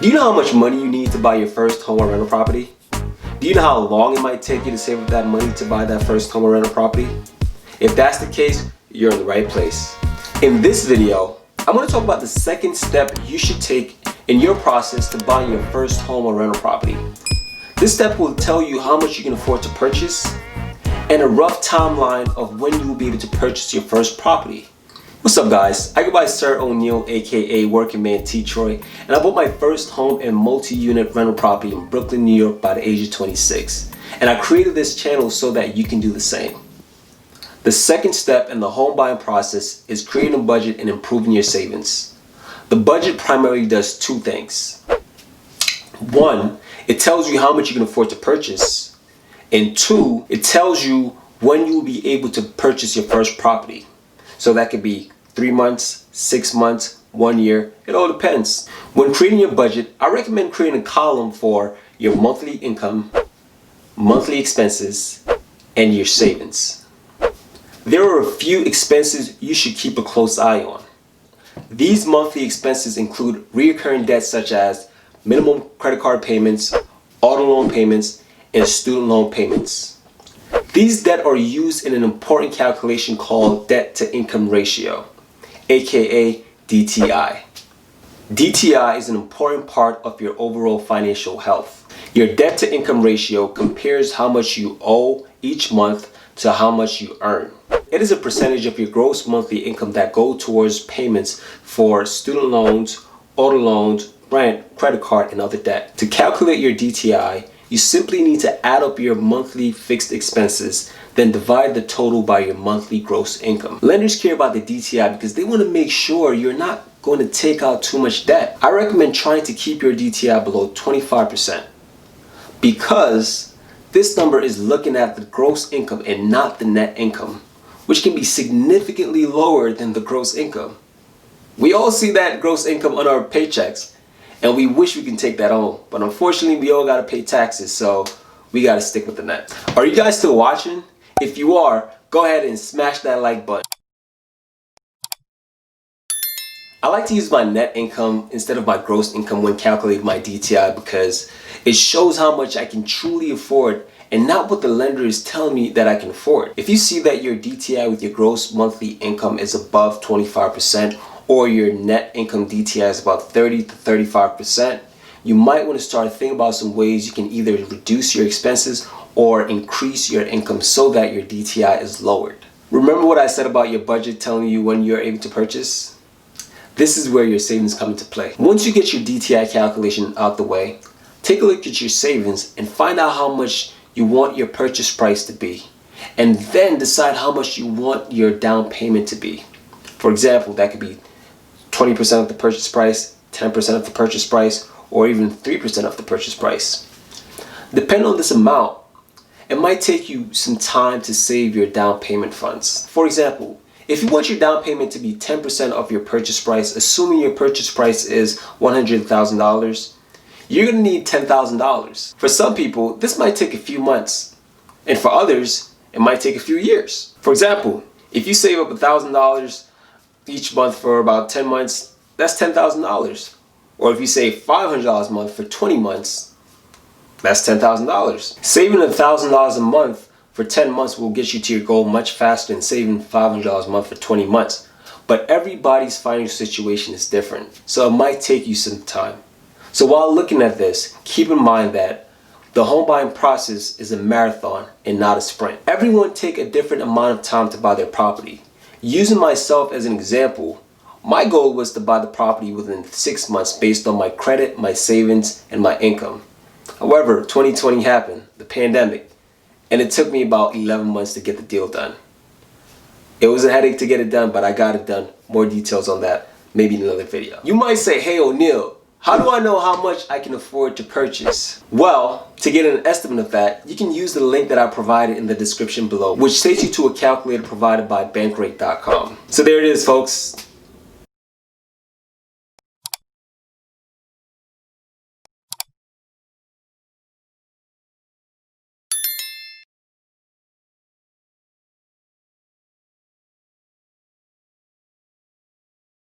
Do you know how much money you need to buy your first home or rental property? Do you know how long it might take you to save up that money to buy that first home or rental property? If that's the case, you're in the right place. In this video, I'm going to talk about the second step you should take in your process to buying your first home or rental property. This step will tell you how much you can afford to purchase and a rough timeline of when you will be able to purchase your first property. What's up guys, I go by Sir O'Neil aka Working Man T. Troy, and I bought my first home and multi-unit rental property in Brooklyn, New York by the age of 26. And I created this channel so that you can do the same. The second step in the home buying process is creating a budget and improving your savings. The budget primarily does two things. One, it tells you how much you can afford to purchase. And two, it tells you when you will be able to purchase your first property. So that could be 3 months, 6 months, 1 year, it all depends. When creating your budget, I recommend creating a column for your monthly income, monthly expenses, and your savings. There are a few expenses you should keep a close eye on. These monthly expenses include recurring debts such as minimum credit card payments, auto loan payments, and student loan payments. These debts are used in an important calculation called debt to income ratio, aka DTI. DTI is an important part of your overall financial health. Your debt to income ratio compares how much you owe each month to how much you earn. It is a percentage of your gross monthly income that go towards payments for student loans, auto loans, rent, credit card, and other debt. To calculate your DTI, you simply need to add up your monthly fixed expenses, then divide the total by your monthly gross income. Lenders care about the DTI because they want to make sure you're not going to take out too much debt. I recommend trying to keep your DTI below 25% because this number is looking at the gross income and not the net income, which can be significantly lower than the gross income. We all see that gross income on our paychecks, and we wish we can take that home, but unfortunately we all gotta pay taxes, so we gotta stick with the net. Are you guys still watching? If you are, go ahead and smash that like button. I like to use my net income instead of my gross income when calculating my DTI because it shows how much I can truly afford and not what the lender is telling me that I can afford. If you see that your DTI with your gross monthly income is above 25%, or your net income DTI is about 30 to 35%, you might want to start thinking about some ways you can either reduce your expenses or increase your income so that your DTI is lowered. Remember what I said about your budget telling you when you're able to purchase? This is where your savings come into play. Once you get your DTI calculation out the way, take a look at your savings and find out how much you want your purchase price to be, and then decide how much you want your down payment to be. For example, that could be 20% of the purchase price, 10% of the purchase price, or even 3% of the purchase price. Depending on this amount, it might take you some time to save your down payment funds. For example, if you want your down payment to be 10% of your purchase price, assuming your purchase price is $100,000, you're going to need $10,000. For some people, this might take a few months, and for others, it might take a few years. For example, if you save up $1,000 each month for about 10 months, that's $10,000. Or if you save $500 a month for 20 months, that's $10,000. Saving $1,000 a month for 10 months will get you to your goal much faster than saving $500 a month for 20 months. But everybody's financial situation is different, so it might take you some time. So while looking at this, keep in mind that the home buying process is a marathon and not a sprint. Everyone take a different amount of time to buy their property. Using myself as an example, my goal was to buy the property within 6 months based on my credit, my savings, and my income. However, 2020 happened, the pandemic, and it took me about 11 months to get the deal done. It was a headache to get it done, but I got it done. More details on that, maybe in another video. You might say, hey O'Neil, how do I know how much I can afford to purchase? Well, to get an estimate of that, you can use the link that I provided in the description below, which takes you to a calculator provided by bankrate.com. So there it is, folks.